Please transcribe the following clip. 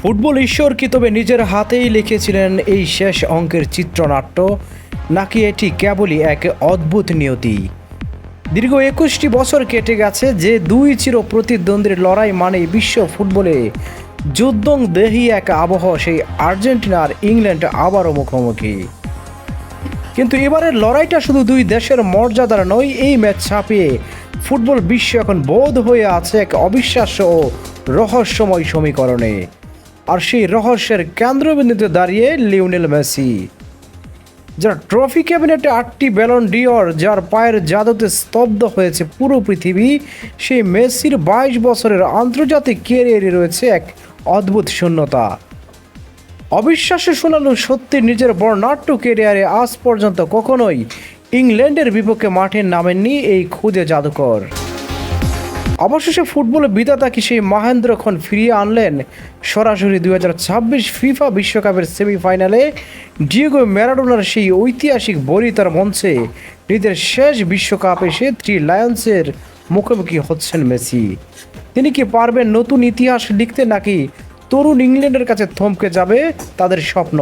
Football ঈশ্বর কি তবে নিজের হাতেই লিখেছিলেন এই শেষ অঙ্কের চিত্রনাট্য, নাকি এটি কেবলই এক অদ্ভুত নিয়তি? দীর্ঘ ২১টি বছর কেটে গেছে, যে দুই চির প্রতিদ্বন্দ্বীর লড়াই মানেই বিশ্ব ফুটবলে যুদ্ধং দেহি এক আবহ। সেই আর্জেন্টিনা আর ইংল্যান্ড আবারও মুখোমুখি। কিন্তু এবারের লড়াইটা শুধু দুই দেশের মর্যাদার নয়, এই ম্যাচ ছাপিয়ে ফুটবল বিশ্ব এখন বোধ হয়ে আছে এক অবিশ্বাস্য ও রহস্যময় সমীকরণে। আর সেই রহস্যের কেন্দ্রবিন্দুতে দাঁড়িয়ে লিওনেল মেসি, যার ট্রফি ক্যাবিনেটে ৮টি ব্যালন ডিওর, যার পায়ের জাদুতে স্তব্ধ হয়েছে পুরো পৃথিবী। সেই মেসির ২২ বছরের আন্তর্জাতিক ক্যারিয়ারে রয়েছে এক অদ্ভুত শূন্যতা। অবিশ্বাস্য শোনালো সত্যি, নিজের বর্ণাঢ্য ক্যারিয়ারে আজ পর্যন্ত কখনোই ইংল্যান্ডের বিপক্ষে মাঠে নামেননি এই খুদে জাদুকর। অবশেষে ফুটবল বিধাতা কি সেই মহেন্দ্রক্ষণ ফিরিয়ে আনলেন সরাসরি ২০২৬ ফিফা বিশ্বকাপের সেমিফাইনালে। ডিয়েগো ম্যারাডোনার সেই ঐতিহাসিক বরিতার মঞ্চে নিজের শেষ বিশ্বকাপ এসে থ্রি লায়ন্সের মুখোমুখি হচ্ছেন মেসি। তিনি কি পারবেন নতুন ইতিহাস লিখতে, নাকি তরুণ ইংল্যান্ডের কাছে থমকে যাবে তাদের স্বপ্ন?